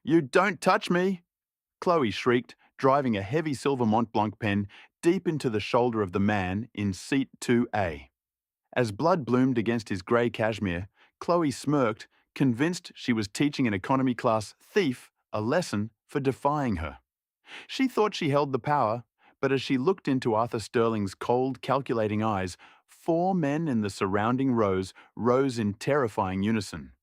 You don't touch me! Chloe shrieked, driving a heavy silver Mont Blanc pen deep into the shoulder of the man in seat 2A. As blood bloomed against his grey cashmere, Chloe smirked, convinced she was teaching an economy class thief a lesson for defying her. She thought she held the power, but as she looked into Arthur Sterling's cold, calculating eyes, four men in the surrounding rows rose in terrifying unison.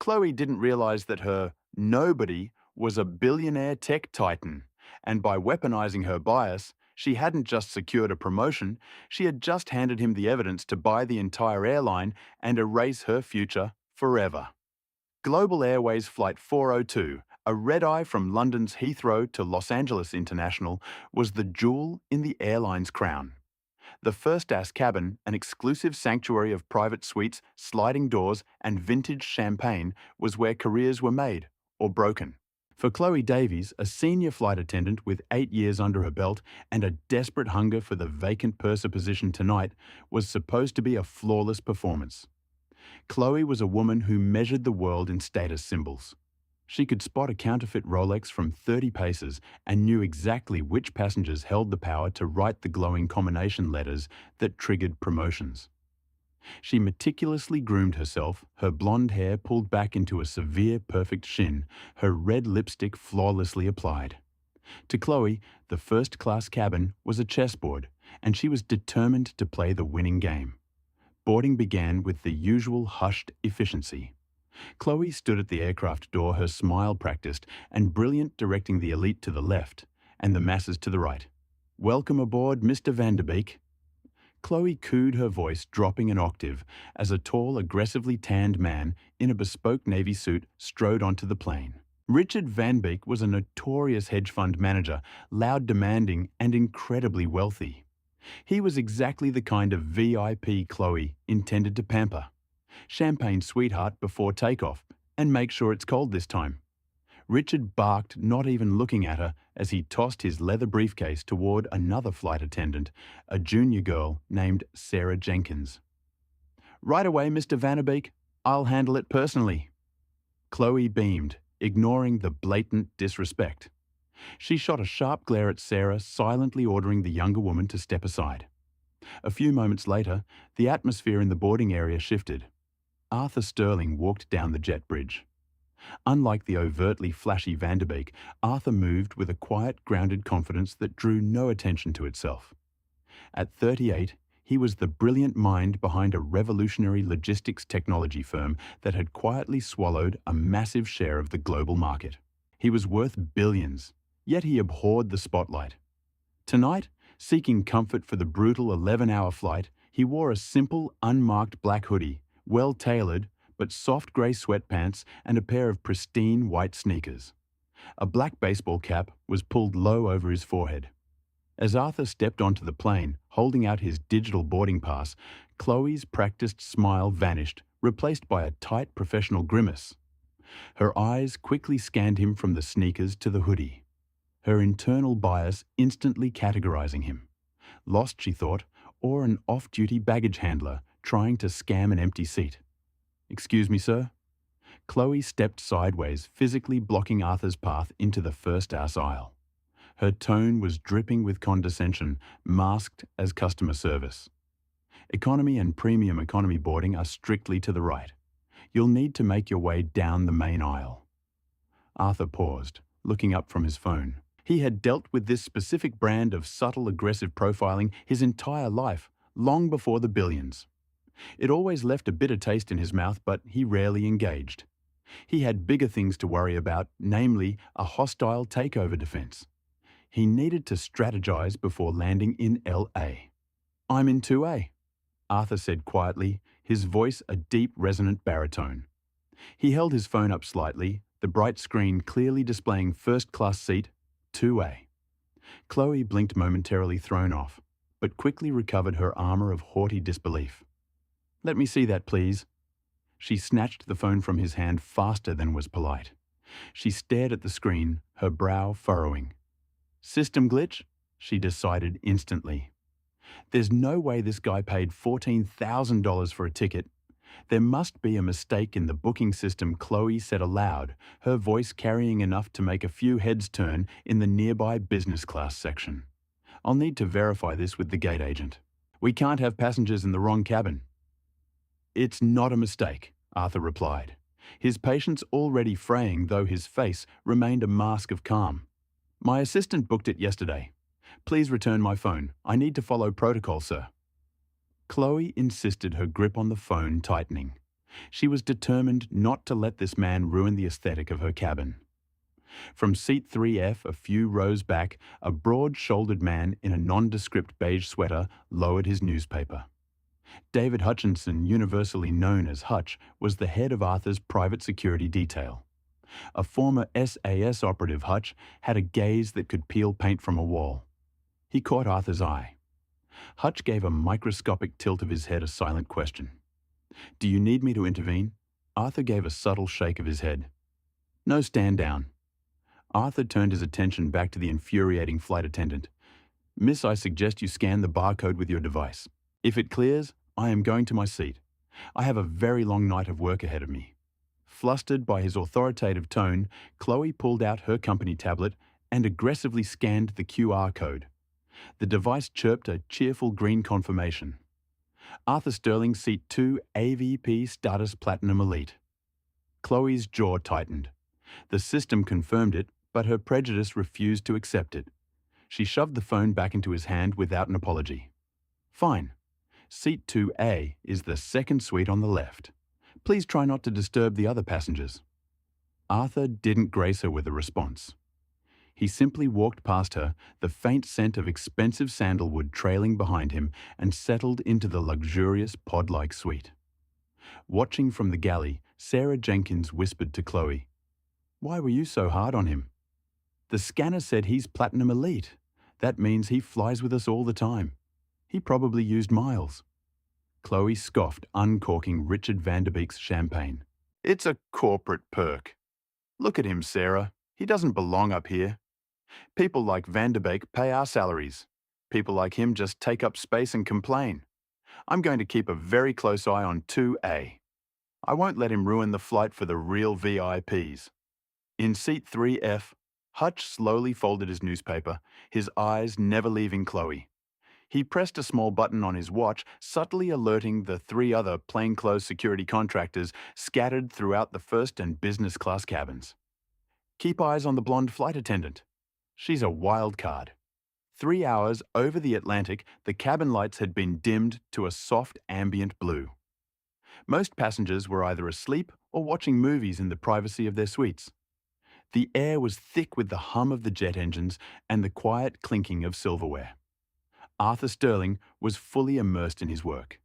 Chloe didn't realize that her nobody was a billionaire tech titan, and by weaponizing her bias, she hadn't just secured a promotion, she had just handed him the evidence to buy the entire airline and erase her future forever. Global Airways Flight 402, a red-eye from London's Heathrow to Los Angeles International, was the jewel in the airline's crown. The first-class cabin, an exclusive sanctuary of private suites, sliding doors, and vintage champagne, was where careers were made or broken. For Chloe Davies, a senior flight attendant with 8 years under her belt and a desperate hunger for the vacant purser position tonight, was supposed to be a flawless performance. Chloe was a woman who measured the world in status symbols. She could spot a counterfeit Rolex from 30 paces and knew exactly which passengers held the power to write the glowing combination letters that triggered promotions. She meticulously groomed herself, her blonde hair pulled back into a severe perfect shin, her red lipstick flawlessly applied. To Chloe, the first-class cabin was a chessboard, and she was determined to play the winning game. Boarding began with the usual hushed efficiency. Chloe stood at the aircraft door, her smile practiced and brilliant, directing the elite to the left and the masses to the right. "Welcome aboard, Mr. Vanderbeek." Chloe cooed, her voice dropping an octave as a tall, aggressively tanned man in a bespoke navy suit strode onto the plane. Richard Van Beek was a notorious hedge fund manager, loud, demanding, and incredibly wealthy. He was exactly the kind of VIP Chloe intended to pamper. Champagne sweetheart before takeoff, and make sure it's cold this time. Richard barked, not even looking at her, as he tossed his leather briefcase toward another flight attendant, a junior girl named Sarah Jenkins. "Right away, Mr. Vanderbeek. I'll handle it personally." Chloe beamed, ignoring the blatant disrespect. She shot a sharp glare at Sarah, silently ordering the younger woman to step aside. A few moments later, the atmosphere in the boarding area shifted. Arthur Sterling walked down the jet bridge. Unlike the overtly flashy Vanderbeek, Arthur moved with a quiet, grounded confidence that drew no attention to itself. At 38, he was the brilliant mind behind a revolutionary logistics technology firm that had quietly swallowed a massive share of the global market. He was worth billions, yet he abhorred the spotlight. Tonight, seeking comfort for the brutal 11-hour flight, he wore a simple, unmarked black hoodie, well-tailored, but soft grey sweatpants and a pair of pristine white sneakers. A black baseball cap was pulled low over his forehead. As Arthur stepped onto the plane, holding out his digital boarding pass, Chloe's practiced smile vanished, replaced by a tight professional grimace. Her eyes quickly scanned him from the sneakers to the hoodie, her internal bias instantly categorizing him. Lost, she thought, or an off-duty baggage handler trying to scam an empty seat. "Excuse me, sir?" Chloe stepped sideways, physically blocking Arthur's path into the first-class aisle. Her tone was dripping with condescension, masked as customer service. "Economy and premium economy boarding are strictly to the right. You'll need to make your way down the main aisle." Arthur paused, looking up from his phone. He had dealt with this specific brand of subtle, aggressive profiling his entire life, long before the billions. It always left a bitter taste in his mouth, but he rarely engaged. He had bigger things to worry about, namely a hostile takeover defense. He needed to strategize before landing in LA. "I'm in 2A, Arthur said quietly, his voice a deep, resonant baritone. He held his phone up slightly, the bright screen clearly displaying first-class seat 2A. Chloe blinked, momentarily thrown off, but quickly recovered her armor of haughty disbelief. "Let me see that, please." She snatched the phone from his hand faster than was polite. She stared at the screen, her brow furrowing. "System glitch?" she decided instantly. "There's no way this guy paid $14,000 for a ticket. There must be a mistake in the booking system, Chloe said aloud, her voice carrying enough to make a few heads turn in the nearby business class section. I'll need to verify this with the gate agent. We can't have passengers in the wrong cabin. It's not a mistake, Arthur replied, his patience already fraying though his face remained a mask of calm. My assistant booked it yesterday. Please return my phone. I need to follow protocol, sir. Chloe insisted, her grip on the phone tightening. She was determined not to let this man ruin the aesthetic of her cabin. From seat 3F, a few rows back, a broad-shouldered man in a nondescript beige sweater lowered his newspaper. David Hutchinson, universally known as Hutch, was the head of Arthur's private security detail. A former SAS operative, Hutch had a gaze that could peel paint from a wall. He caught Arthur's eye. Hutch gave a microscopic tilt of his head, a silent question. Do you need me to intervene? Arthur gave a subtle shake of his head. No, stand down. Arthur turned his attention back to the infuriating flight attendant. Miss, I suggest you scan the barcode with your device. If it clears, I am going to my seat. I have a very long night of work ahead of me. Flustered by his authoritative tone, Chloe pulled out her company tablet and aggressively scanned the QR code. The device chirped a cheerful green confirmation. Arthur Sterling, Seat 2, AVP Status Platinum Elite. Chloe's jaw tightened. The system confirmed it, but her prejudice refused to accept it. She shoved the phone back into his hand without an apology. Fine. Seat 2A is the second suite on the left. Please try not to disturb the other passengers. Arthur didn't grace her with a response. He simply walked past her, the faint scent of expensive sandalwood trailing behind him, and settled into the luxurious pod-like suite. Watching from the galley, Sarah Jenkins whispered to Chloe, "Why were you so hard on him?" "The scanner said he's Platinum Elite. That means he flies with us all the time. He probably used miles." Chloe scoffed, uncorking Richard Vanderbeek's champagne. "It's a corporate perk. Look at him, Sarah. He doesn't belong up here. People like Vanderbeek pay our salaries. People like him just take up space and complain. I'm going to keep a very close eye on 2A. I won't let him ruin the flight for the real VIPs." In seat 3F, Hutch slowly folded his newspaper, his eyes never leaving Chloe. He pressed a small button on his watch, subtly alerting the 3 other plainclothes security contractors scattered throughout the first and business class cabins. "Keep eyes on the blonde flight attendant. She's a wild card." 3 hours over the Atlantic, the cabin lights had been dimmed to a soft ambient blue. Most passengers were either asleep or watching movies in the privacy of their suites. The air was thick with the hum of the jet engines and the quiet clinking of silverware. Arthur Sterling was fully immersed in his work.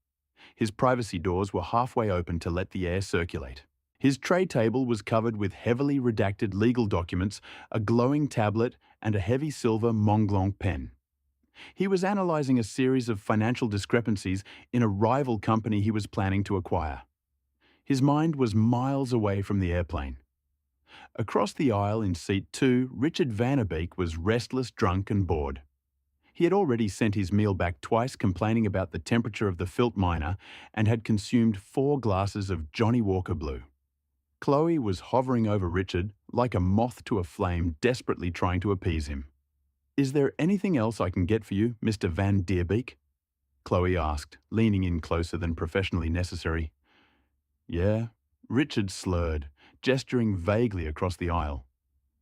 His privacy doors were halfway open to let the air circulate. His tray table was covered with heavily redacted legal documents, a glowing tablet, and a heavy silver Montblanc pen. He was analyzing a series of financial discrepancies in a rival company he was planning to acquire. His mind was miles away from the airplane. Across the aisle in seat 2, Richard Vanderbeek was restless, drunk, and bored. He had already sent his meal back twice, complaining about the temperature of the Filt Miner, and had consumed 4 glasses of Johnny Walker Blue. Chloe was hovering over Richard like a moth to a flame, desperately trying to appease him. "Is there anything else I can get for you, Mr. Van Deerbeek?" Chloe asked, leaning in closer than professionally necessary. "Yeah," Richard slurred, gesturing vaguely across the aisle.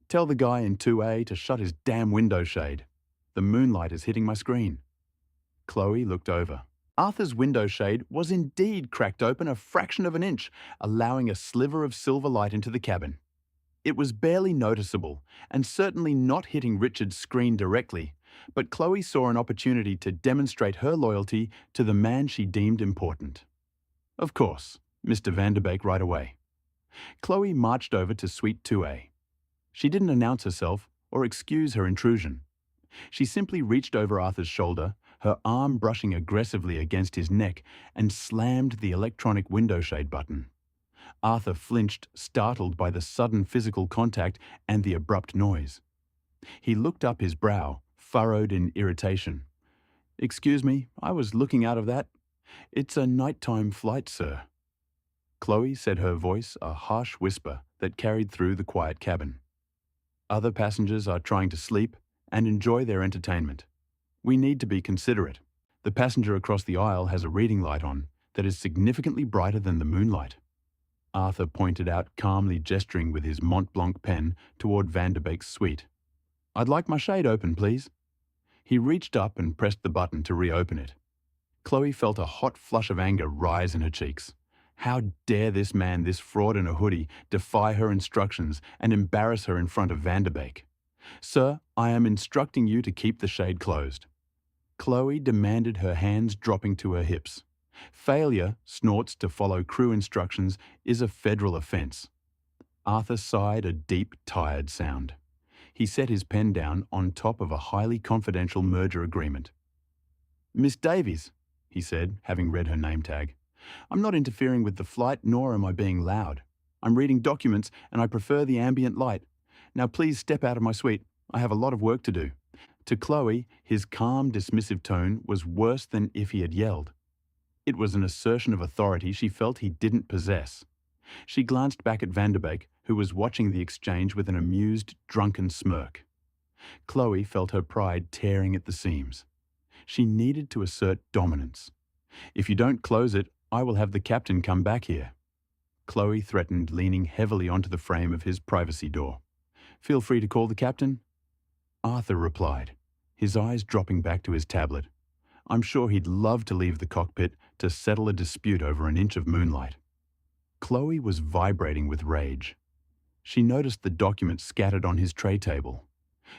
"Tell the guy in 2A to shut his damn window shade. The moonlight is hitting my screen." Chloe looked over. Arthur's window shade was indeed cracked open a fraction of an inch, allowing a sliver of silver light into the cabin. It was barely noticeable, and certainly not hitting Richard's screen directly, but Chloe saw an opportunity to demonstrate her loyalty to the man she deemed important. "Of course, Mr. Vanderbeek, right away." Chloe marched over to Suite 2A. She didn't announce herself or excuse her intrusion. She simply reached over Arthur's shoulder, her arm brushing aggressively against his neck, and slammed the electronic window shade button. Arthur flinched, startled by the sudden physical contact and the abrupt noise. He looked up, his brow furrowed in irritation. "Excuse me, I was looking out of that. It's a nighttime flight, sir." Chloe said, her voice a harsh whisper that carried through the quiet cabin. Other passengers are trying to sleep and enjoy their entertainment. We need to be considerate. The passenger across the aisle has a reading light on that is significantly brighter than the moonlight. Arthur pointed out, calmly gesturing with his Mont Blanc pen toward Vanderbeek's suite. I'd like my shade open, please. He reached up and pressed the button to reopen it. Chloe felt a hot flush of anger rise in her cheeks. How dare this man, this fraud in a hoodie, defy her instructions and embarrass her in front of Vanderbeek? Sir, I am instructing you to keep the shade closed. Chloe demanded, her hands dropping to her hips. Failure, snorts to follow crew instructions, is a federal offence. Arthur sighed a deep, tired sound. He set his pen down on top of a highly confidential merger agreement. Miss Davies, he said, having read her name tag. I'm not interfering with the flight, nor am I being loud. I'm reading documents and I prefer the ambient light. Now please step out of my suite. I have a lot of work to do. To Chloe, his calm, dismissive tone was worse than if he had yelled. It was an assertion of authority she felt he didn't possess. She glanced back at Vanderbeek, who was watching the exchange with an amused, drunken smirk. Chloe felt her pride tearing at the seams. She needed to assert dominance. If you don't close it, I will have the captain come back here. Chloe threatened, leaning heavily onto the frame of his privacy door. Feel free to call the captain. Arthur replied, his eyes dropping back to his tablet. I'm sure he'd love to leave the cockpit to settle a dispute over an inch of moonlight. Chloe was vibrating with rage. She noticed the documents scattered on his tray table.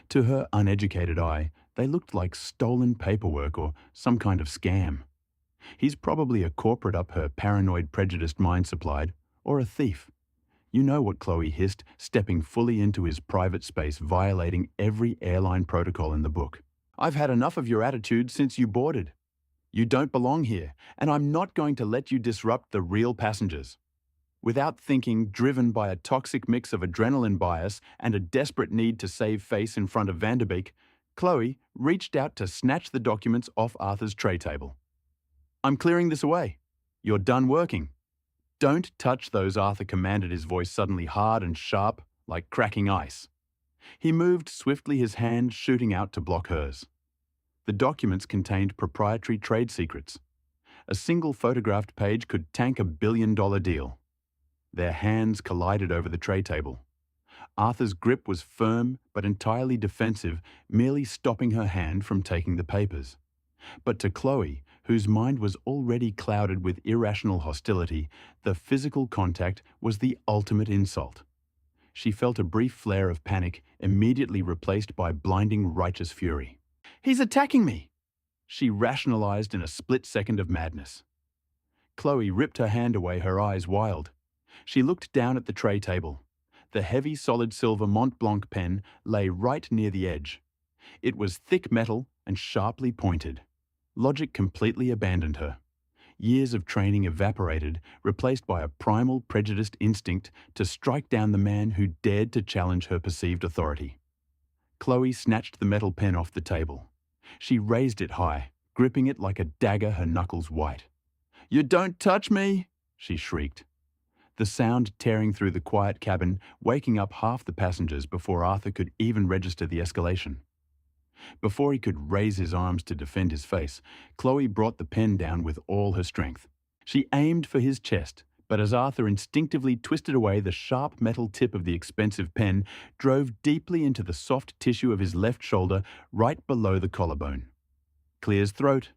To her uneducated eye, they looked like stolen paperwork or some kind of scam. He's probably a corporate up her paranoid, prejudiced mind supplied, or a thief. You know what Chloe hissed, stepping fully into his private space, violating every airline protocol in the book. I've had enough of your attitude since you boarded. You don't belong here, and I'm not going to let you disrupt the real passengers. Without thinking, driven by a toxic mix of adrenaline bias and a desperate need to save face in front of Vanderbeek, Chloe reached out to snatch the documents off Arthur's tray table. I'm clearing this away. You're done working. Don't touch those, Arthur commanded, his voice suddenly hard and sharp, like cracking ice. He moved swiftly, his hand shooting out to block hers. The documents contained proprietary trade secrets. A single photographed page could tank $1 billion deal. Their hands collided over the tray table. Arthur's grip was firm but entirely defensive, merely stopping her hand from taking the papers. But to Chloe, whose mind was already clouded with irrational hostility, the physical contact was the ultimate insult. She felt a brief flare of panic, immediately replaced by blinding, righteous fury. He's attacking me! She rationalized in a split second of madness. Chloe ripped her hand away, her eyes wild. She looked down at the tray table. The heavy, solid silver Mont Blanc pen lay right near the edge. It was thick metal and sharply pointed. Logic completely abandoned her. Years of training evaporated, replaced by a primal, prejudiced instinct to strike down the man who dared to challenge her perceived authority. Chloe snatched the metal pen off the table. She raised it high, gripping it like a dagger, her knuckles white. "You don't touch me!" she shrieked. The sound tearing through the quiet cabin, waking up half the passengers before Arthur could even register the escalation. Before he could raise his arms to defend his face, Chloe brought the pen down with all her strength. She aimed for his chest, but as Arthur instinctively twisted away, the sharp metal tip of the expensive pen drove deeply into the soft tissue of his left shoulder, right below the collarbone. Clear as throat.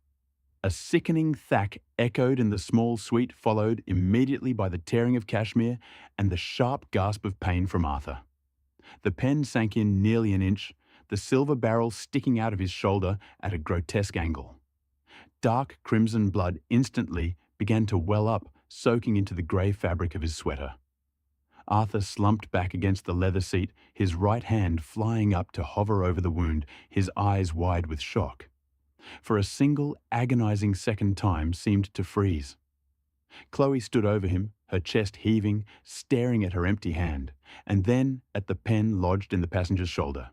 A sickening thack echoed in the small suite, followed immediately by the tearing of cashmere and the sharp gasp of pain from Arthur. The pen sank in nearly an inch, the silver barrel sticking out of his shoulder at a grotesque angle. Dark crimson blood instantly began to well up, soaking into the grey fabric of his sweater. Arthur slumped back against the leather seat, his right hand flying up to hover over the wound, his eyes wide with shock. For a single, agonizing second, time seemed to freeze. Chloe stood over him, her chest heaving, staring at her empty hand, and then at the pen lodged in the passenger's shoulder.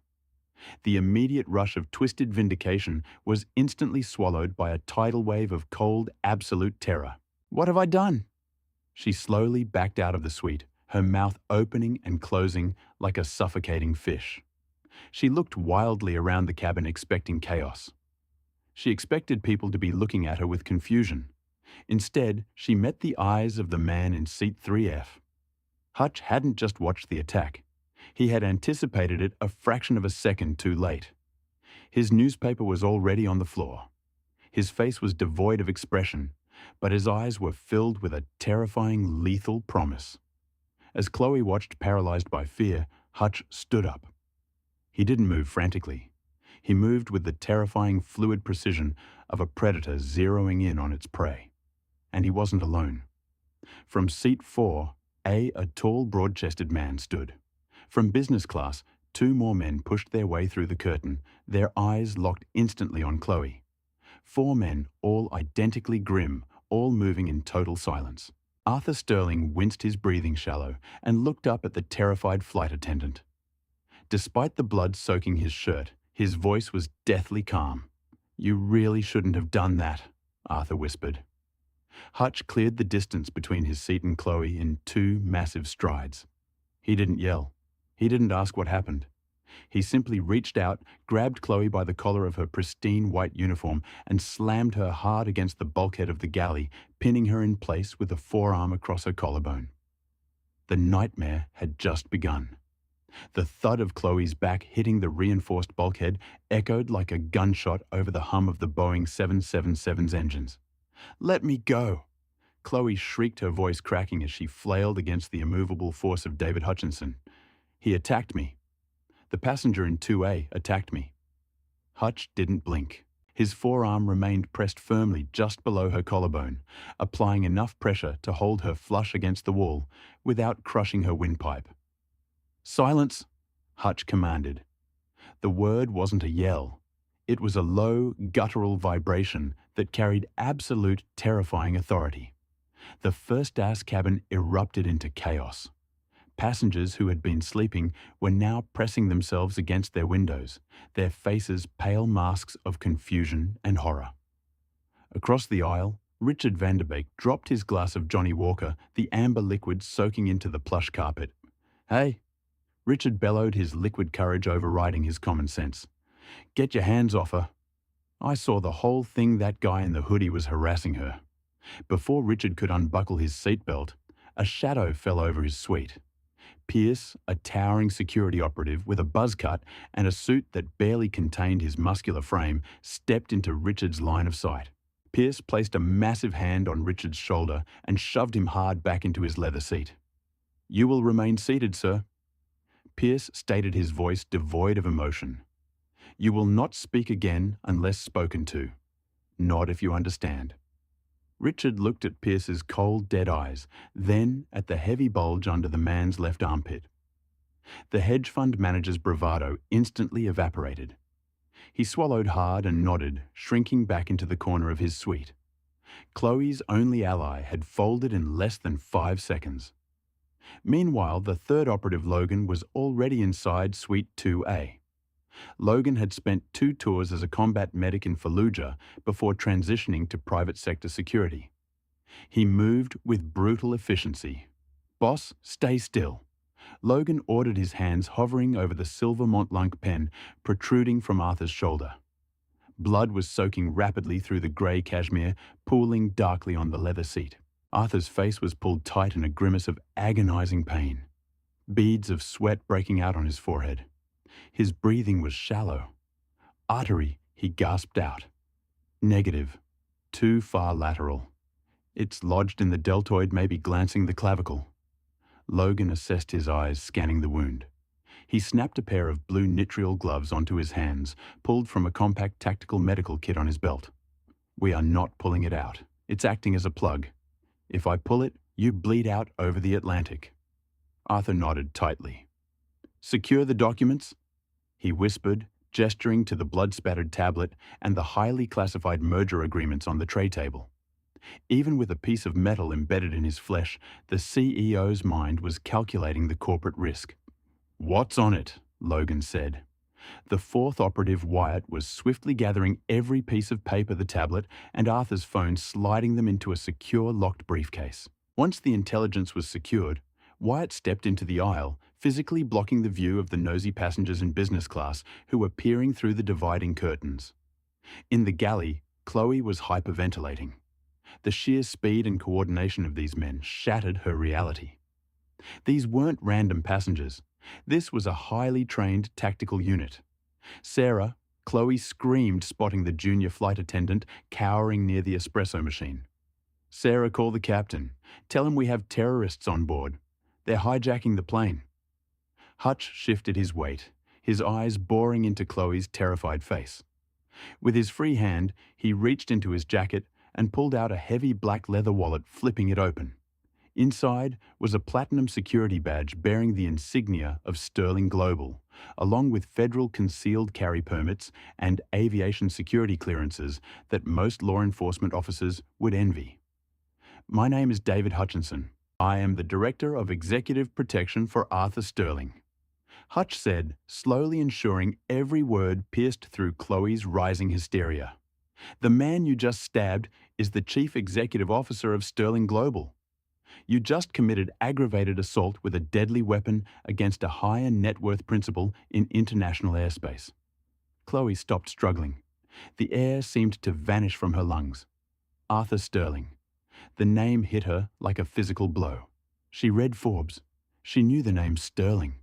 The immediate rush of twisted vindication was instantly swallowed by a tidal wave of cold, absolute terror. What have I done? She slowly backed out of the suite, her mouth opening and closing like a suffocating fish. She looked wildly around the cabin expecting chaos. She expected people to be looking at her with confusion. Instead, she met the eyes of the man in seat 3F. Hutch hadn't just watched the attack. He had anticipated it a fraction of a second too late. His newspaper was already on the floor. His face was devoid of expression, but his eyes were filled with a terrifying, lethal promise. As Chloe watched, paralyzed by fear, Hutch stood up. He didn't move frantically. He moved with the terrifying, fluid precision of a predator zeroing in on its prey. And he wasn't alone. From seat 4A, a tall, broad-chested man stood. From business class, 2 more men pushed their way through the curtain, their eyes locked instantly on Chloe. 4 men, all identically grim, all moving in total silence. Arthur Sterling winced, his breathing shallow, and looked up at the terrified flight attendant. Despite the blood soaking his shirt, his voice was deathly calm. "You really shouldn't have done that," Arthur whispered. Hutch cleared the distance between his seat and Chloe in 2 massive strides. He didn't yell. He didn't ask what happened. He simply reached out, grabbed Chloe by the collar of her pristine white uniform, and slammed her hard against the bulkhead of the galley, pinning her in place with a forearm across her collarbone. The nightmare had just begun. The thud of Chloe's back hitting the reinforced bulkhead echoed like a gunshot over the hum of the Boeing 777's engines. "Let me go!" Chloe shrieked, her voice cracking as she flailed against the immovable force of David Hutchinson. "He attacked me. The passenger in 2A attacked me." Hutch didn't blink. His forearm remained pressed firmly just below her collarbone, applying enough pressure to hold her flush against the wall without crushing her windpipe. "Silence!" Hutch commanded. The word wasn't a yell. It was a low, guttural vibration that carried absolute, terrifying authority. The first-class cabin erupted into chaos. Passengers who had been sleeping were now pressing themselves against their windows, their faces pale masks of confusion and horror. Across the aisle, Richard Vanderbeek dropped his glass of Johnny Walker, the amber liquid soaking into the plush carpet. "Hey!" Richard bellowed, his liquid courage overriding his common sense. "Get your hands off her." I saw the whole thing. That guy in the hoodie was harassing her. Before Richard could unbuckle his seatbelt, a shadow fell over his suite. Pierce, a towering security operative with a buzz cut and a suit that barely contained his muscular frame, stepped into Richard's line of sight. Pierce placed a massive hand on Richard's shoulder and shoved him hard back into his leather seat. "You will remain seated, sir." Pierce stated, his voice devoid of emotion. "You will not speak again unless spoken to. Nod if you understand." Richard looked at Pierce's cold, dead eyes, then at the heavy bulge under the man's left armpit. The hedge fund manager's bravado instantly evaporated. He swallowed hard and nodded, shrinking back into the corner of his suite. Chloe's only ally had folded in less than 5 seconds. Meanwhile, the third operative, Logan, was already inside Suite 2A. Logan had spent 2 tours as a combat medic in Fallujah before transitioning to private sector security. He moved with brutal efficiency. "Boss, stay still." Logan ordered, his hands hovering over the silver Montblanc pen protruding from Arthur's shoulder. Blood was soaking rapidly through the grey cashmere, pooling darkly on the leather seat. Arthur's face was pulled tight in a grimace of agonizing pain, beads of sweat breaking out on his forehead. His breathing was shallow. "Artery," he gasped out. "Negative. Too far lateral. It's lodged in the deltoid, maybe glancing the clavicle." Logan assessed his eyes, scanning the wound. He snapped a pair of blue nitriol gloves onto his hands, pulled from a compact tactical medical kit on his belt. "We are not pulling it out. It's acting as a plug. If I pull it, you bleed out over the Atlantic." Arthur nodded tightly. "Secure the documents?" he whispered, gesturing to the blood-spattered tablet and the highly classified merger agreements on the tray table. Even with a piece of metal embedded in his flesh, the CEO's mind was calculating the corporate risk. "What's on it?" Logan said. The fourth operative, Wyatt, was swiftly gathering every piece of paper, the tablet, and Arthur's phone, sliding them into a secure, locked briefcase. Once the intelligence was secured, Wyatt stepped into the aisle, physically blocking the view of the nosy passengers in business class who were peering through the dividing curtains. In the galley, Chloe was hyperventilating. The sheer speed and coordination of these men shattered her reality. These weren't random passengers. This was a highly trained tactical unit. Sarah, Chloe screamed, spotting the junior flight attendant cowering near the espresso machine. "Sarah, call the captain. Tell him we have terrorists on board. They're hijacking the plane." Hutch shifted his weight, his eyes boring into Chloe's terrified face. With his free hand, he reached into his jacket and pulled out a heavy black leather wallet, flipping it open. Inside was a platinum security badge bearing the insignia of Sterling Global, along with federal concealed carry permits and aviation security clearances that most law enforcement officers would envy. "My name is David Hutchinson. I am the Director of Executive Protection for Arthur Sterling," Hutch said, slowly ensuring every word pierced through Chloe's rising hysteria. "The man you just stabbed is the Chief Executive Officer of Sterling Global. You just committed aggravated assault with a deadly weapon against a higher net worth principal in international airspace." Chloe stopped struggling. The air seemed to vanish from her lungs. Arthur Sterling. The name hit her like a physical blow. She read Forbes. She knew the name Sterling.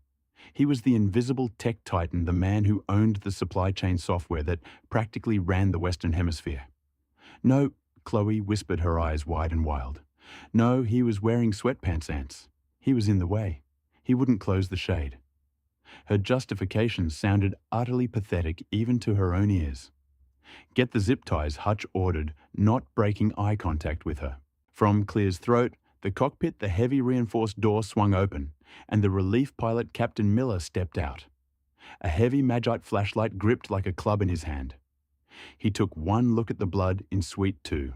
He was the invisible tech titan, the man who owned the supply chain software that practically ran the Western Hemisphere. "No," Chloe whispered, her eyes wide and wild. "No, he was wearing sweatpants, ants. He was in the way. He wouldn't close the shade." Her justification sounded utterly pathetic even to her own ears. "Get the zip ties," Hutch ordered, not breaking eye contact with her. From Clear's throat, the cockpit, the heavy reinforced door swung open, and the relief pilot Captain Miller stepped out. A heavy Magite flashlight gripped like a club in his hand. He took one look at the blood in Suite 2.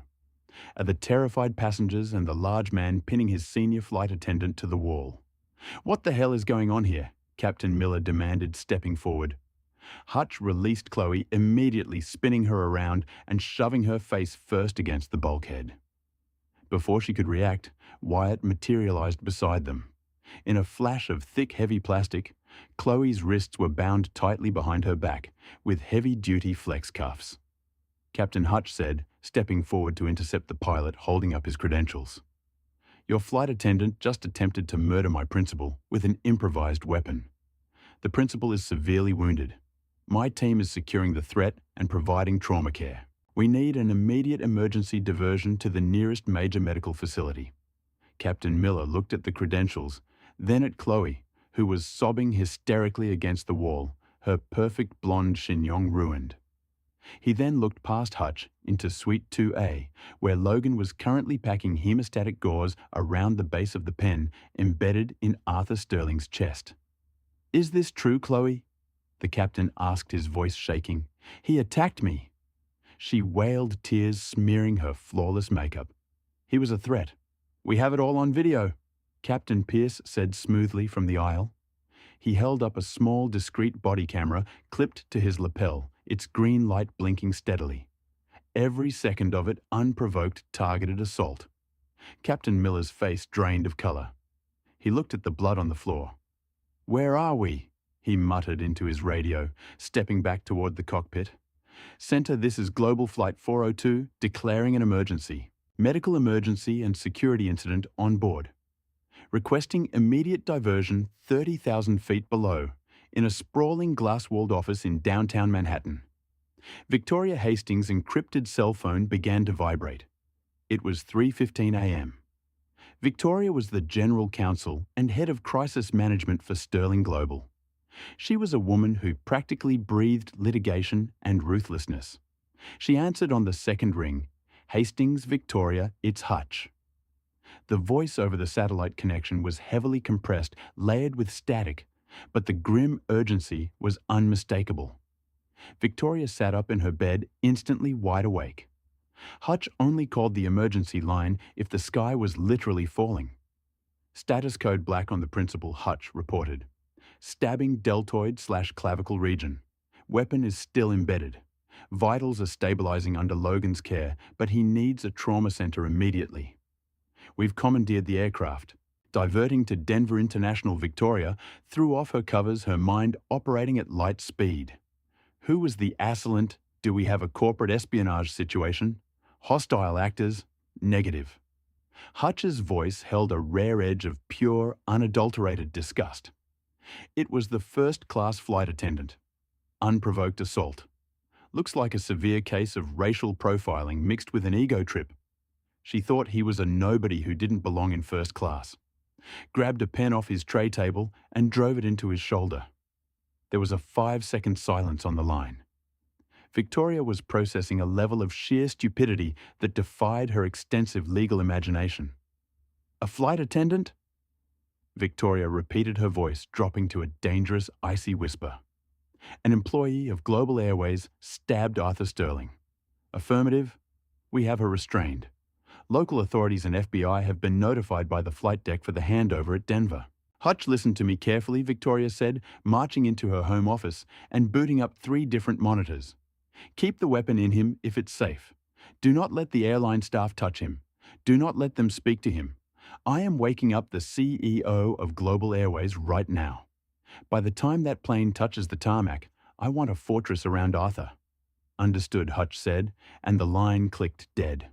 At the terrified passengers and the large man pinning his senior flight attendant to the wall. "What the hell is going on here?" Captain Miller demanded, stepping forward. Hutch released Chloe, immediately spinning her around and shoving her face first against the bulkhead. Before she could react, Wyatt materialized beside them. In a flash of thick, heavy plastic, Chloe's wrists were bound tightly behind her back with heavy-duty flex cuffs. Captain Hutch said, stepping forward to intercept the pilot holding up his credentials. "Your flight attendant just attempted to murder my principal with an improvised weapon. The principal is severely wounded. My team is securing the threat and providing trauma care. We need an immediate emergency diversion to the nearest major medical facility." Captain Miller looked at the credentials, then at Chloe, who was sobbing hysterically against the wall, her perfect blonde chignon ruined. He then looked past Hutch into Suite 2A, where Logan was currently packing hemostatic gauze around the base of the pen embedded in Arthur Sterling's chest. "Is this true, Chloe?" the captain asked, his voice shaking. "He attacked me." She wailed, tears smearing her flawless makeup. "He was a threat. We have it all on video," Captain Pierce said smoothly from the aisle. He held up a small, discreet body camera clipped to his lapel, its green light blinking steadily. Every second of it unprovoked, targeted assault. Captain Miller's face drained of color. He looked at the blood on the floor. "Where are we?" he muttered into his radio, stepping back toward the cockpit. "Center, this is Global Flight 402, declaring an emergency. Medical emergency and security incident on board. Requesting immediate diversion 30,000 feet below, in a sprawling glass-walled office in downtown Manhattan." Victoria Hastings' encrypted cell phone began to vibrate. It was 3:15 a.m. Victoria was the General Counsel and Head of Crisis Management for Sterling Global. She was a woman who practically breathed litigation and ruthlessness. She answered on the second ring. "Hastings, Victoria, it's Hutch." The voice over the satellite connection was heavily compressed, layered with static, but the grim urgency was unmistakable. Victoria sat up in her bed, instantly wide awake. Hutch only called the emergency line if the sky was literally falling. "Status code black on the principal," Hutch reported. "Stabbing deltoid/clavicle region. Weapon is still embedded. Vitals are stabilizing under Logan's care, but he needs a trauma center immediately." We've commandeered the aircraft. Diverting to Denver International Victoria threw off her covers, her mind operating at light speed. Who was the assailant? Do we have a corporate espionage situation? Hostile actors? Negative. Hutch's voice held a rare edge of pure, unadulterated disgust. It was the first-class flight attendant. Unprovoked assault. Looks like a severe case of racial profiling mixed with an ego trip. She thought he was a nobody who didn't belong in first class. Grabbed a pen off his tray table and drove it into his shoulder. There was a 5-second silence on the line. Victoria was processing a level of sheer stupidity that defied her extensive legal imagination. A flight attendant? Victoria repeated her voice, dropping to a dangerous, icy whisper. An employee of Global Airways stabbed Arthur Sterling. Affirmative. We have her restrained. Local authorities and FBI have been notified by the flight deck for the handover at Denver. Hutch listened to me carefully, Victoria said, marching into her home office and booting up 3 different monitors. Keep the weapon in him if it's safe. Do not let the airline staff touch him. Do not let them speak to him. I am waking up the CEO of Global Airways right now. By the time that plane touches the tarmac, I want a fortress around Arthur. Understood, Hutch said, and the line clicked dead.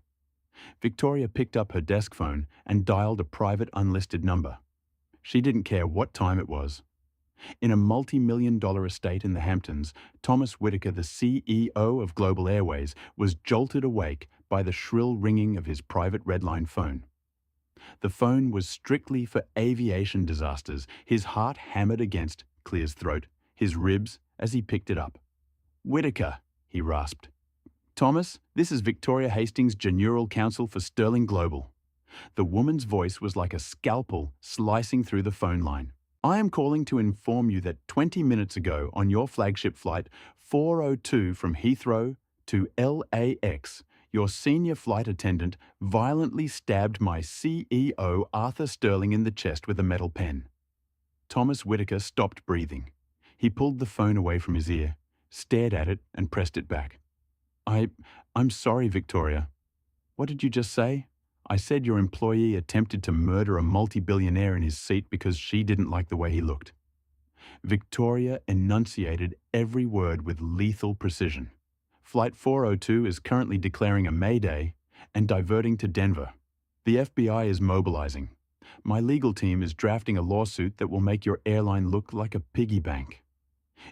Victoria picked up her desk phone and dialed a private unlisted number. She didn't care what time it was. In a multi-million-dollar estate in the Hamptons, Thomas Whitaker, the CEO of Global Airways, was jolted awake by the shrill ringing of his private redline phone. The phone was strictly for aviation disasters. His heart hammered against Clear's throat, his ribs, as he picked it up. "Whitaker," he rasped. "Thomas, this is Victoria Hastings, General Counsel for Sterling Global." The woman's voice was like a scalpel slicing through the phone line. "I am calling to inform you that 20 minutes ago on your flagship flight 402 from Heathrow to LAX, your senior flight attendant violently stabbed my CEO Arthur Sterling in the chest with a metal pen." Thomas Whitaker stopped breathing. He pulled the phone away from his ear, stared at it and pressed it back. I'm sorry, Victoria. What did you just say?" "I said your employee attempted to murder a multi-billionaire in his seat because she didn't like the way he looked." Victoria enunciated every word with lethal precision. "Flight 402 is currently declaring a mayday and diverting to Denver. The FBI is mobilizing. My legal team is drafting a lawsuit that will make your airline look like a piggy bank.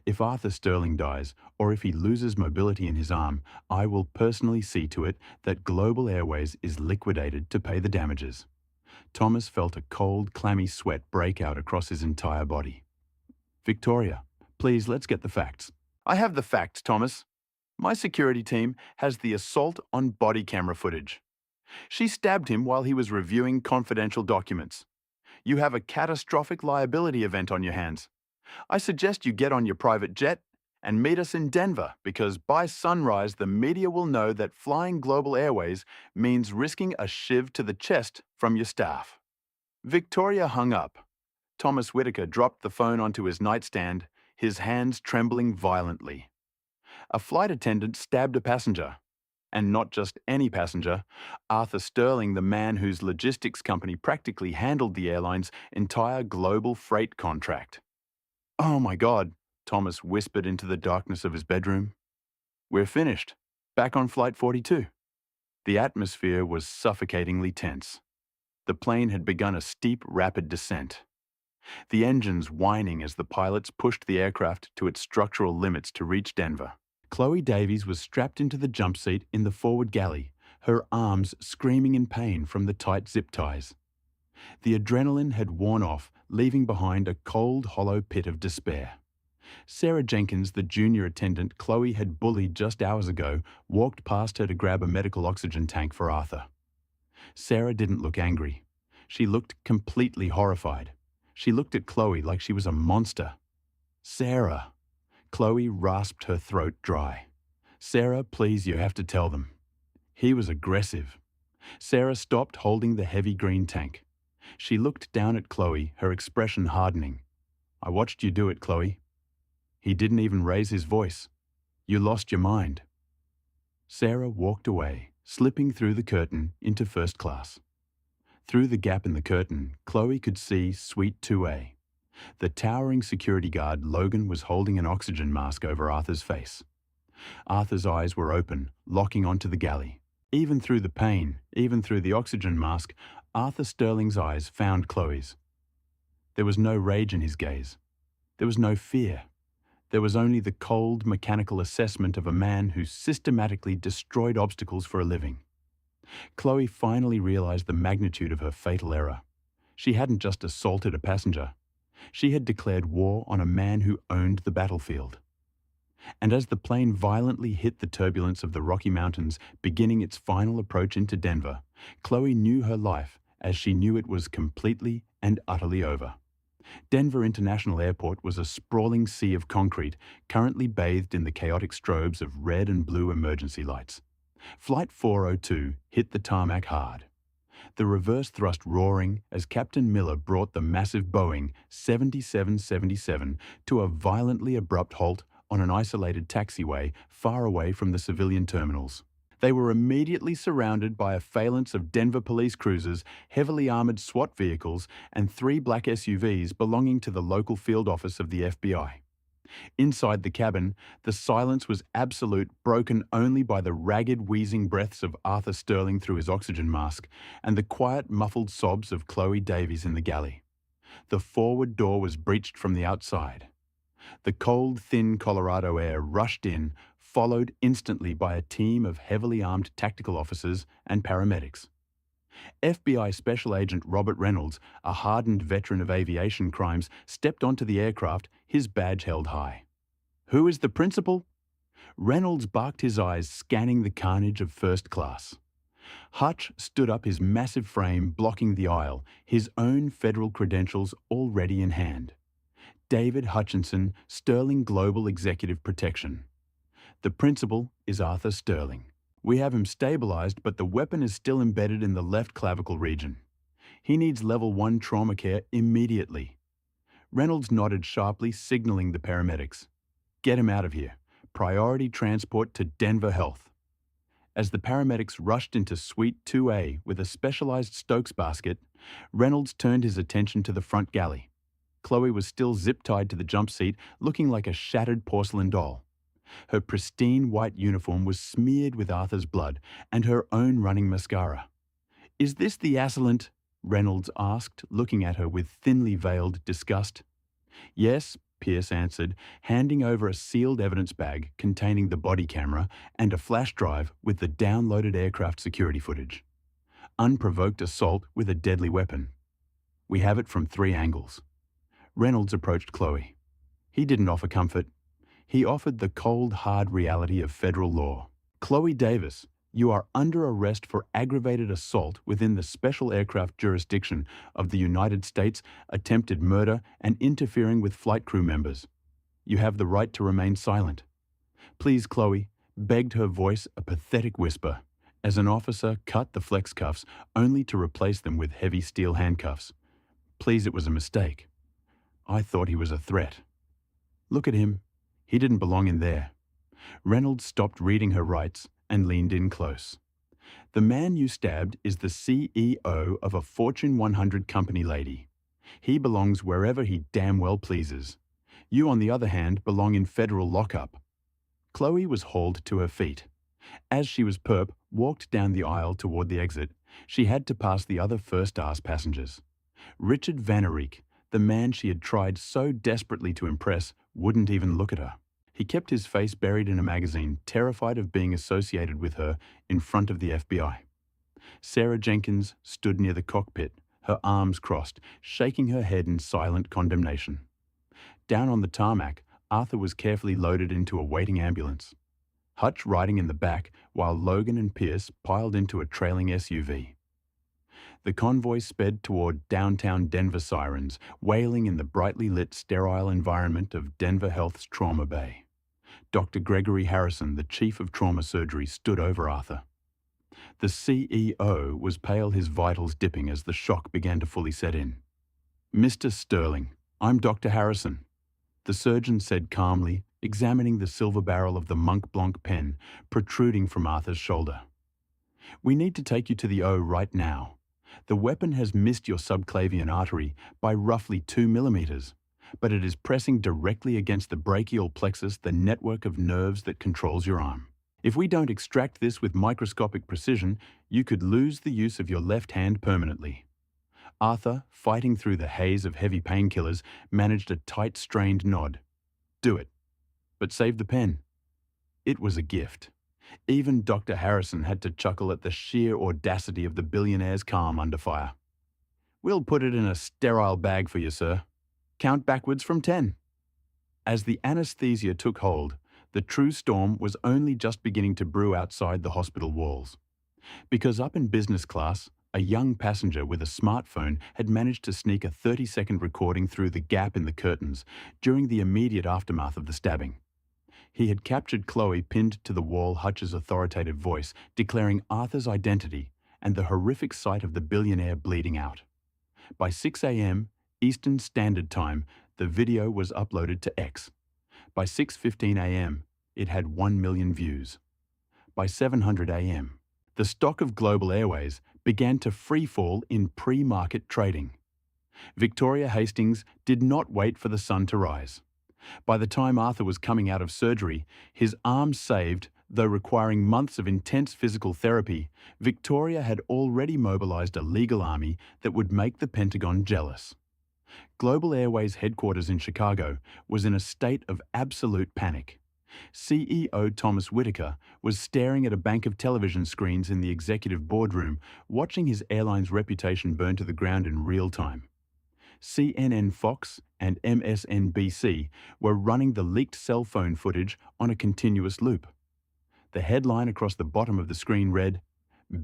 If Arthur Sterling dies, or if he loses mobility in his arm, I will personally see to it that Global Airways is liquidated to pay the damages." Thomas felt a cold, clammy sweat break out across his entire body. "Victoria, please, let's get the facts." "I have the facts, Thomas. My security team has the assault on body camera footage. She stabbed him while he was reviewing confidential documents. You have a catastrophic liability event on your hands. I suggest you get on your private jet and meet us in Denver, because by sunrise the media will know that flying Global Airways means risking a shiv to the chest from your staff." Victoria hung up. Thomas Whitaker dropped the phone onto his nightstand, his hands trembling violently. A flight attendant stabbed a passenger. And not just any passenger, Arthur Sterling, the man whose logistics company practically handled the airline's entire global freight contract. "Oh my God," Thomas whispered into the darkness of his bedroom. "We're finished. Back on Flight 42. The atmosphere was suffocatingly tense. The plane had begun a steep, rapid descent. The engines whining as the pilots pushed the aircraft to its structural limits to reach Denver. Chloe Davies was strapped into the jump seat in the forward galley, her arms screaming in pain from the tight zip ties. The adrenaline had worn off, leaving behind a cold, hollow pit of despair. Sarah Jenkins, the junior attendant Chloe had bullied just hours ago, walked past her to grab a medical oxygen tank for Arthur. Sarah didn't look angry. She looked completely horrified. She looked at Chloe like she was a monster. "Sarah." Chloe rasped her throat dry. "Sarah, please, you have to tell them." He was aggressive. Sarah stopped holding the heavy green tank. She looked down at Chloe, her expression hardening. "I watched you do it, Chloe." He didn't even raise his voice. "You lost your mind." Sarah walked away, slipping through the curtain into first class. Through the gap in the curtain, Chloe could see Suite 2A. The towering security guard, Logan, was holding an oxygen mask over Arthur's face. Arthur's eyes were open, locking onto the galley. Even through the pain, even through the oxygen mask, Arthur Sterling's eyes found Chloe's. There was no rage in his gaze. There was no fear. There was only the cold, mechanical assessment of a man who systematically destroyed obstacles for a living. Chloe finally realized the magnitude of her fatal error. She hadn't just assaulted a passenger. She had declared war on a man who owned the battlefield. And as the plane violently hit the turbulence of the Rocky Mountains, beginning its final approach into Denver, Chloe knew her life as she knew it was completely and utterly over. Denver International Airport was a sprawling sea of concrete, currently bathed in the chaotic strobes of red and blue emergency lights. Flight 402 hit the tarmac hard. The reverse thrust roaring as Captain Miller brought the massive Boeing 7777 to a violently abrupt halt on an isolated taxiway far away from the civilian terminals. They were immediately surrounded by a phalanx of Denver police cruisers, heavily armored SWAT vehicles, and 3 black SUVs belonging to the local field office of the FBI. Inside the cabin, the silence was absolute, broken only by the ragged, wheezing breaths of Arthur Sterling through his oxygen mask and the quiet, muffled sobs of Chloe Davies in the galley. The forward door was breached from the outside. The cold, thin Colorado air rushed in, followed instantly by a team of heavily armed tactical officers and paramedics. FBI Special Agent Robert Reynolds, a hardened veteran of aviation crimes, stepped onto the aircraft, his badge held high. "Who is the principal?" Reynolds barked his eyes, scanning the carnage of first class. Hutch stood up, his massive frame blocking the aisle, his own federal credentials already in hand. David Hutchinson, Sterling Global Executive Protection. The principal is Arthur Sterling. We have him stabilized, but the weapon is still embedded in the left clavicle region. He needs level 1 trauma care immediately. Reynolds nodded sharply, signaling the paramedics. "Get him out of here. Priority transport to Denver Health." As the paramedics rushed into Suite 2A with a specialized Stokes basket, Reynolds turned his attention to the front galley. Chloe was still zip-tied to the jump seat, looking like a shattered porcelain doll. Her pristine white uniform was smeared with Arthur's blood and her own running mascara. "Is this the assailant?" Reynolds asked, looking at her with thinly veiled disgust. "Yes," Pierce answered, handing over a sealed evidence bag containing the body camera and a flash drive with the downloaded aircraft security footage. Unprovoked assault with a deadly weapon. We have it from 3 angles. Reynolds approached Chloe. He didn't offer comfort. He offered the cold, hard reality of federal law. "Chloe Davis, you are under arrest for aggravated assault within the special aircraft jurisdiction of the United States, attempted murder, and interfering with flight crew members. You have the right to remain silent." "Please, Chloe," begged her voice a pathetic whisper, as an officer cut the flex cuffs only to replace them with heavy steel handcuffs. "Please, it was a mistake. I thought he was a threat. Look at him. He didn't belong in there." Reynolds stopped reading her rights and leaned in close. "The man you stabbed is the CEO of a Fortune 100 company, lady. He belongs wherever he damn well pleases. You, on the other hand, belong in federal lockup." Chloe was hauled to her feet. As she was walked down the aisle toward the exit, she had to pass the other first-class passengers. Richard Van Eyck, the man she had tried so desperately to impress, wouldn't even look at her. He kept his face buried in a magazine, terrified of being associated with her in front of the FBI. Sarah Jenkins stood near the cockpit, her arms crossed, shaking her head in silent condemnation. Down on the tarmac, Arthur was carefully loaded into a waiting ambulance. Hutch riding in the back, while Logan and Pierce piled into a trailing SUV. The convoy sped toward downtown Denver sirens, wailing in the brightly lit, sterile environment of Denver Health's trauma bay. Dr. Gregory Harrison, the chief of trauma surgery, stood over Arthur. The CEO was pale, his vitals dipping as the shock began to fully set in. "Mr. Sterling, I'm Dr. Harrison," the surgeon said calmly, examining the silver barrel of the Mont Blanc pen protruding from Arthur's shoulder. "We need to take you to the O right now. The weapon has missed your subclavian artery by roughly 2 millimeters, but it is pressing directly against the brachial plexus, the network of nerves that controls your arm. If we don't extract this with microscopic precision, you could lose the use of your left hand permanently. Arthur, fighting through the haze of heavy painkillers, managed a tight, strained nod. Do it. But save the pen. It was a gift. Even Dr. Harrison had to chuckle at the sheer audacity of the billionaire's calm under fire. We'll put it in a sterile bag for you, sir. Count backwards from 10. As the anesthesia took hold, the true storm was only just beginning to brew outside the hospital walls. Because up in business class, a young passenger with a smartphone had managed to sneak a 30-second recording through the gap in the curtains during the immediate aftermath of the stabbing. He had captured Chloe pinned to the wall, Hutch's authoritative voice declaring Arthur's identity and the horrific sight of the billionaire bleeding out. By 6 a.m. Eastern Standard Time, the video was uploaded to X. By 6:15 a.m., it had 1 million views. By 700 a.m., the stock of Global Airways began to freefall in pre-market trading. Victoria Hastings did not wait for the sun to rise. By the time Arthur was coming out of surgery, his arm saved, though requiring months of intense physical therapy, Victoria had already mobilized a legal army that would make the Pentagon jealous. Global Airways headquarters in Chicago was in a state of absolute panic. CEO Thomas Whitaker was staring at a bank of television screens in the executive boardroom, watching his airline's reputation burn to the ground in real time. CNN, Fox, and MSNBC were running the leaked cell phone footage on a continuous loop. The headline across the bottom of the screen read,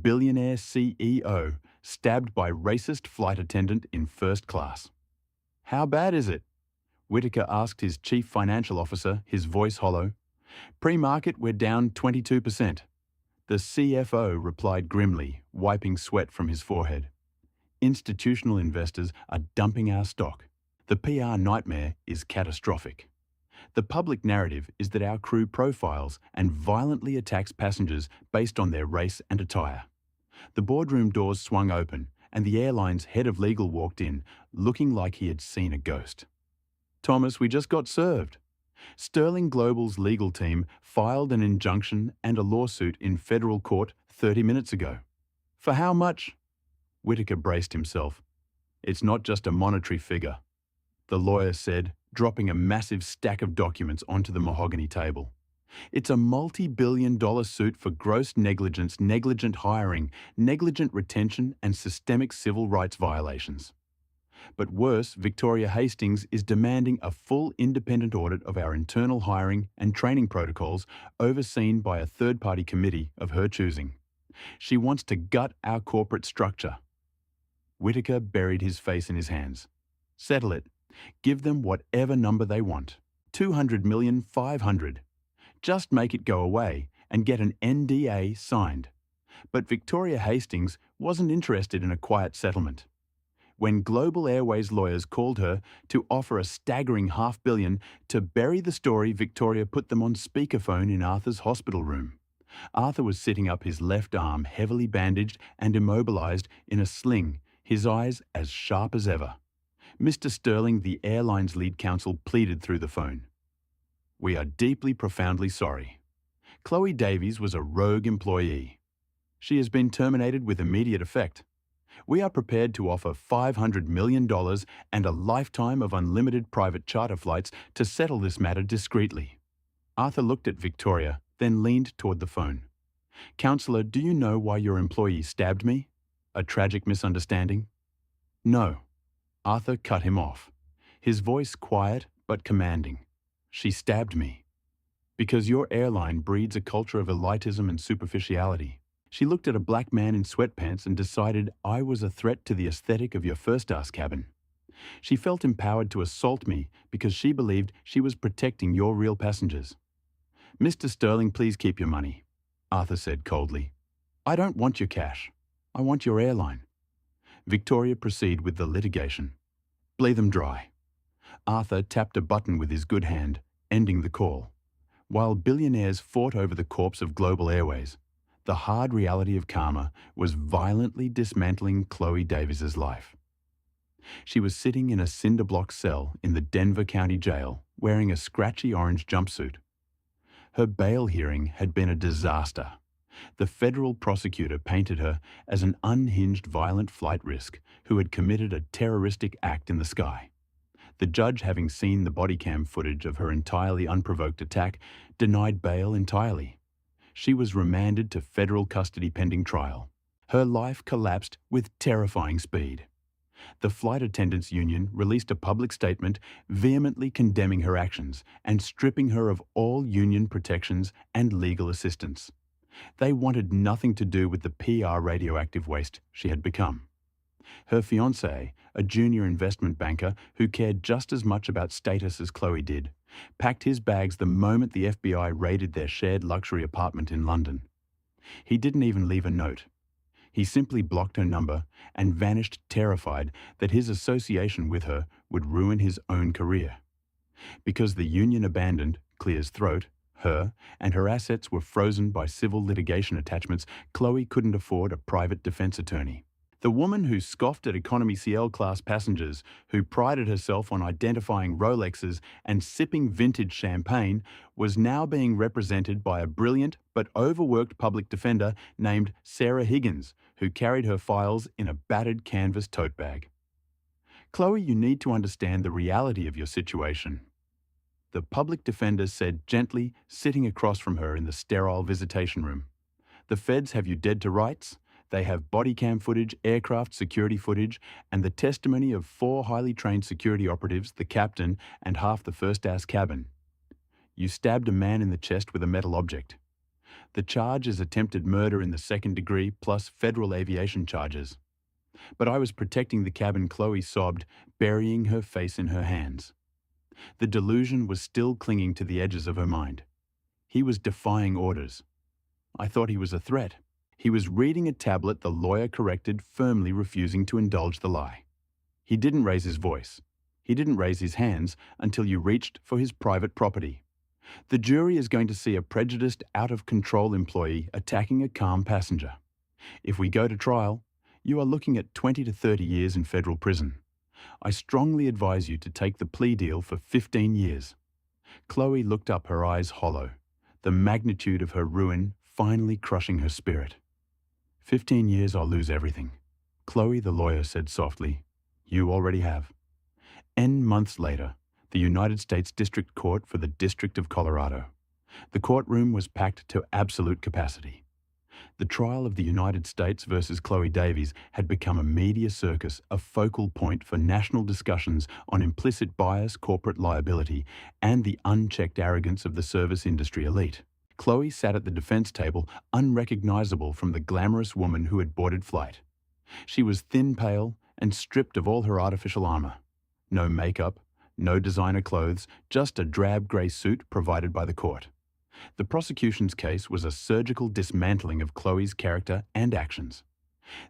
"Billionaire CEO stabbed by racist flight attendant in first class." "How bad is it?" Whitaker asked his chief financial officer, his voice hollow. "Pre-market, we're down 22%. The CFO replied grimly, wiping sweat from his forehead. "Institutional investors are dumping our stock. The PR nightmare is catastrophic. The public narrative is that our crew profiles and violently attacks passengers based on their race and attire." The boardroom doors swung open, and the airline's head of legal walked in, looking like he had seen a ghost. "Thomas, we just got served. Sterling Global's legal team filed an injunction and a lawsuit in federal court 30 minutes ago." "For how much?" Whitaker braced himself. "It's not just a monetary figure," the lawyer said, dropping a massive stack of documents onto the mahogany table. "It's a multi-billion-dollar suit for gross negligence, negligent hiring, negligent retention, and systemic civil rights violations. But worse, Victoria Hastings is demanding a full independent audit of our internal hiring and training protocols overseen by a third-party committee of her choosing. She wants to gut our corporate structure." Whitaker buried his face in his hands. "Settle it. Give them whatever number they want. 200 million, 500. Just make it go away and get an NDA signed." But Victoria Hastings wasn't interested in a quiet settlement. When Global Airways lawyers called her to offer a staggering $500 million to bury the story, Victoria put them on speakerphone in Arthur's hospital room. Arthur was sitting up, his left arm heavily bandaged and immobilized in a sling, his eyes as sharp as ever. Mr. Sterling, the airline's lead counsel, pleaded through the phone. "We are deeply, profoundly sorry. Chloe Davies was a rogue employee. She has been terminated with immediate effect. We are prepared to offer $500 million and a lifetime of unlimited private charter flights to settle this matter discreetly." Arthur looked at Victoria, then leaned toward the phone. "Counselor, do you know why your employee stabbed me? A tragic misunderstanding?" "No." Arthur cut him off, his voice quiet but commanding. "She stabbed me because your airline breeds a culture of elitism and superficiality. She looked at a black man in sweatpants and decided I was a threat to the aesthetic of your first-class cabin. She felt empowered to assault me because she believed she was protecting your real passengers." "Mr. Sterling, please keep your money," Arthur said coldly. "I don't want your cash. I want your airline." Victoria proceeded with the litigation. "Bleed them dry." Arthur tapped a button with his good hand, ending the call. While billionaires fought over the corpse of Global Airways, The hard reality of karma was violently dismantling Chloe Davies's life. She was sitting in a cinder block cell in the Denver County Jail, wearing a scratchy orange jumpsuit. Her bail hearing had been a disaster. The federal prosecutor painted her as an unhinged violent flight risk who had committed a terroristic act in the sky. The judge, having seen the body cam footage of her entirely unprovoked attack, denied bail entirely. She was remanded to federal custody pending trial. Her life collapsed with terrifying speed. The Flight Attendants Union released a public statement vehemently condemning her actions and stripping her of all union protections and legal assistance. They wanted nothing to do with the PR radioactive waste she had become. Her fiancé, a junior investment banker who cared just as much about status as Chloe did, packed his bags the moment the FBI raided their shared luxury apartment in London. He didn't even leave a note. He simply blocked her number and vanished, terrified that his association with her would ruin his own career. Because the union abandoned, clear's throat, her, and her assets were frozen by civil litigation attachments, Chloe couldn't afford a private defense attorney. The woman who scoffed at economy CL-class passengers, who prided herself on identifying Rolexes and sipping vintage champagne, was now being represented by a brilliant but overworked public defender named Sarah Higgins, who carried her files in a battered canvas tote bag. "Chloe, you need to understand the reality of your situation," the public defender said gently, sitting across from her in the sterile visitation room. "The feds have you dead to rights. They have body cam footage, aircraft security footage, and the testimony of 4 highly trained security operatives, the captain, and half the first-ass cabin. You stabbed a man in the chest with a metal object. The charge is attempted murder in the 2nd degree plus federal aviation charges. But I was protecting the cabin," Chloe sobbed, burying her face in her hands. The delusion was still clinging to the edges of her mind. He was defying orders. I thought he was a threat. He was reading a tablet, the lawyer corrected, firmly refusing to indulge the lie. He didn't raise his voice. He didn't raise his hands until you reached for his private property. The jury is going to see a prejudiced, out-of-control employee attacking a calm passenger. If we go to trial, you are looking at 20 to 30 years in federal prison. I strongly advise you to take the plea deal for 15 years. Chloe looked up, her eyes hollow, the magnitude of her ruin finally crushing her spirit. 15 years, I'll lose everything. Chloe, the lawyer said softly. You already have. N months later, the United States District Court for the District of Colorado. The courtroom was packed to absolute capacity. The trial of the United States versus Chloe Davies had become a media circus, a focal point for national discussions on implicit bias, corporate liability, and the unchecked arrogance of the service industry elite. Chloe sat at the defense table, unrecognizable from the glamorous woman who had boarded flight. She was thin, pale, and stripped of all her artificial armor. No makeup, no designer clothes, just a drab grey suit provided by the court. The prosecution's case was a surgical dismantling of Chloe's character and actions.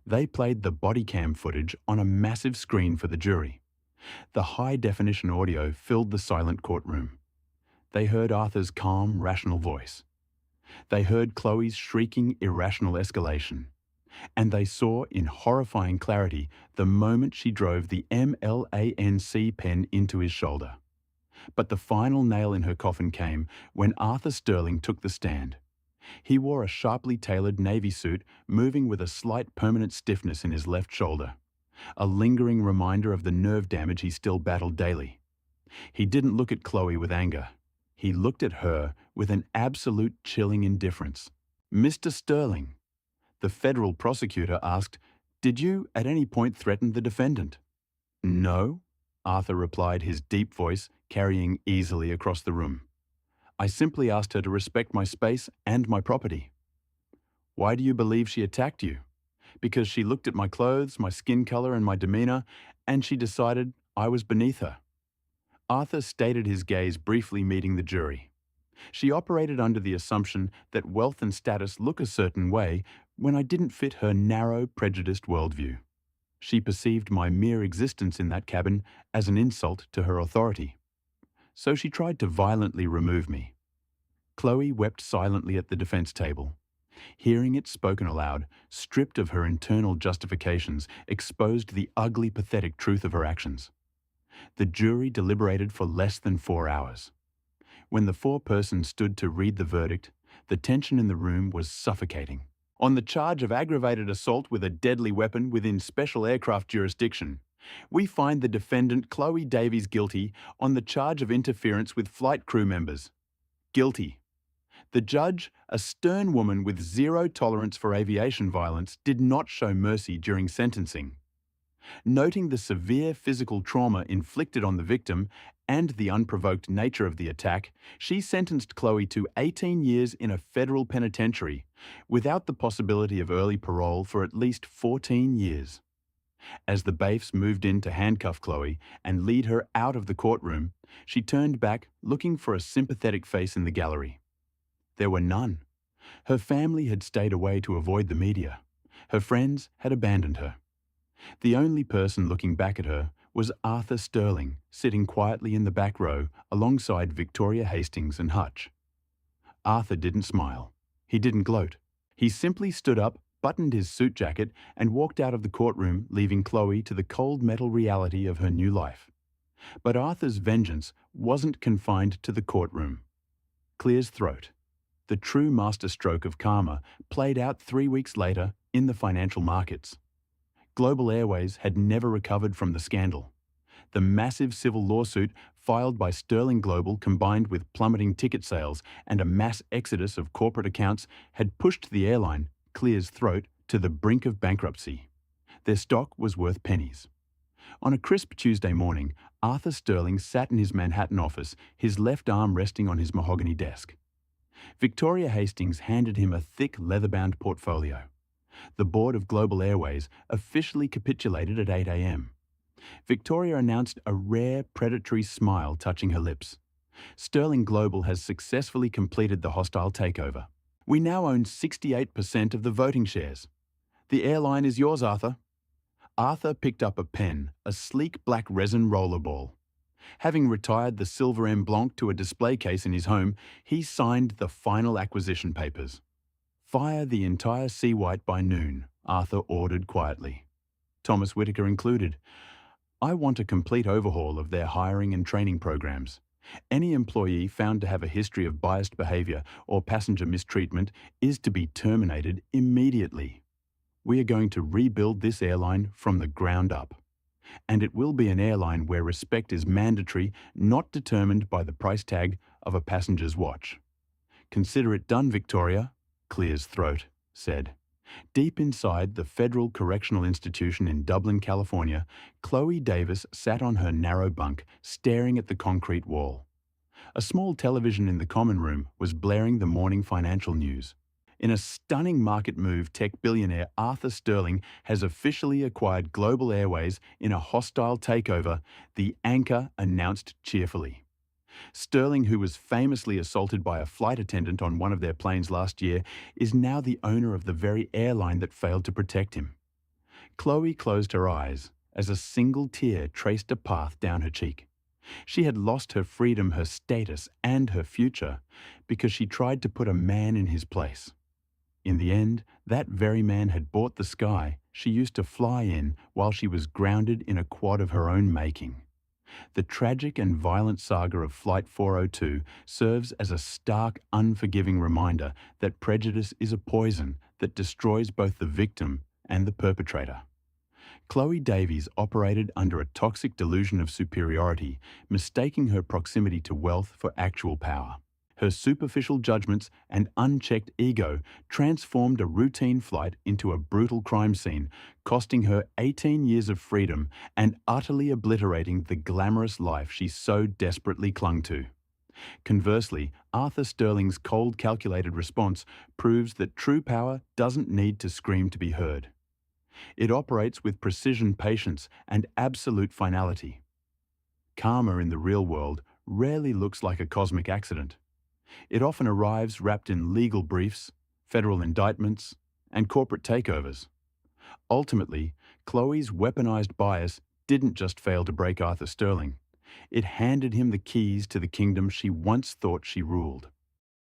They played the body cam footage on a massive screen for the jury. The high-definition audio filled the silent courtroom. They heard Arthur's calm, rational voice. They heard Chloe's shrieking, irrational escalation. And they saw in horrifying clarity the moment she drove the MLANC pen into his shoulder. But the final nail in her coffin came when Arthur Sterling took the stand. He wore a sharply tailored navy suit, moving with a slight permanent stiffness in his left shoulder, a lingering reminder of the nerve damage he still battled daily. He didn't look at Chloe with anger. He looked at her with an absolute chilling indifference. "Mr. Sterling," the federal prosecutor asked, "did you at any point threaten the defendant?" "No," Arthur replied, his deep voice carrying easily across the room. "I simply asked her to respect my space and my property." "Why do you believe she attacked you?" "Because she looked at my clothes, my skin color, and my demeanor, and she decided I was beneath her." Arthur stated his gaze, briefly meeting the jury. "She operated under the assumption that wealth and status look a certain way when I didn't fit her narrow, prejudiced worldview. She perceived my mere existence in that cabin as an insult to her authority. So she tried to violently remove me." Chloe wept silently at the defense table. Hearing it spoken aloud, stripped of her internal justifications, exposed the ugly, pathetic truth of her actions. The jury deliberated for less than 4 hours. When the four persons stood to read the verdict, the tension in the room was suffocating. On the charge of aggravated assault with a deadly weapon within special aircraft jurisdiction, we find the defendant Chloe Davies guilty on the charge of interference with flight crew members. Guilty. The judge, a stern woman with zero tolerance for aviation violence, did not show mercy during sentencing. Noting the severe physical trauma inflicted on the victim and the unprovoked nature of the attack, she sentenced Chloe to 18 years in a federal penitentiary, without the possibility of early parole for at least 14 years. As the bailiffs moved in to handcuff Chloe and lead her out of the courtroom, she turned back, looking for a sympathetic face in the gallery. There were none. Her family had stayed away to avoid the media. Her friends had abandoned her. The only person looking back at her was Arthur Sterling, sitting quietly in the back row alongside Victoria Hastings and Hutch. Arthur didn't smile. He didn't gloat. He simply stood up, buttoned his suit jacket, and walked out of the courtroom, leaving Chloe to the cold metal reality of her new life. But Arthur's vengeance wasn't confined to the courtroom. Clear's throat. The true masterstroke of karma played out 3 weeks later in the financial markets. Global Airways had never recovered from the scandal. The massive civil lawsuit filed by Sterling Global, combined with plummeting ticket sales and a mass exodus of corporate accounts, had pushed the airline, Clear's throat, to the brink of bankruptcy. Their stock was worth pennies. On a crisp Tuesday morning, Arthur Sterling sat in his Manhattan office, his left arm resting on his mahogany desk. Victoria Hastings handed him a thick leather-bound portfolio. The board of Global Airways officially capitulated at 8 a.m. Victoria announced, a rare predatory smile touching her lips. Sterling Global has successfully completed the hostile takeover. We now own 68% of the voting shares. The airline is yours, Arthur. Arthur picked up a pen, a sleek black resin rollerball. Having retired the silver M Blanc to a display case in his home, he signed the final acquisition papers. Fire the entire Sea White by noon, Arthur ordered quietly. Thomas Whitaker included. I want a complete overhaul of their hiring and training programs. Any employee found to have a history of biased behavior or passenger mistreatment is to be terminated immediately. We are going to rebuild this airline from the ground up. And it will be an airline where respect is mandatory, not determined by the price tag of a passenger's watch. Consider it done, Victoria, Clear's throat said. Deep inside the Federal Correctional Institution in Dublin, California, Chloe Davis sat on her narrow bunk, staring at the concrete wall. A small television in the common room was blaring the morning financial news. In a stunning market move, tech billionaire Arthur Sterling has officially acquired Global Airways in a hostile takeover, the anchor announced cheerfully. Sterling, who was famously assaulted by a flight attendant on one of their planes last year, is now the owner of the very airline that failed to protect him. Chloe closed her eyes as a single tear traced a path down her cheek. She had lost her freedom, her status, and her future because she tried to put a man in his place. In the end, that very man had bought the sky she used to fly in while she was grounded in a quad of her own making. The tragic and violent saga of Flight 402 serves as a stark, unforgiving reminder that prejudice is a poison that destroys both the victim and the perpetrator. Chloe Davies operated under a toxic delusion of superiority, mistaking her proximity to wealth for actual power. Her superficial judgments and unchecked ego transformed a routine flight into a brutal crime scene, costing her 18 years of freedom and utterly obliterating the glamorous life she so desperately clung to. Conversely, Arthur Sterling's cold, calculated response proves that true power doesn't need to scream to be heard. It operates with precision, patience, and absolute finality. Karma in the real world rarely looks like a cosmic accident. It often arrives wrapped in legal briefs, federal indictments, and corporate takeovers. Ultimately, Chloe's weaponized bias didn't just fail to break Arthur Sterling. It handed him the keys to the kingdom she once thought she ruled.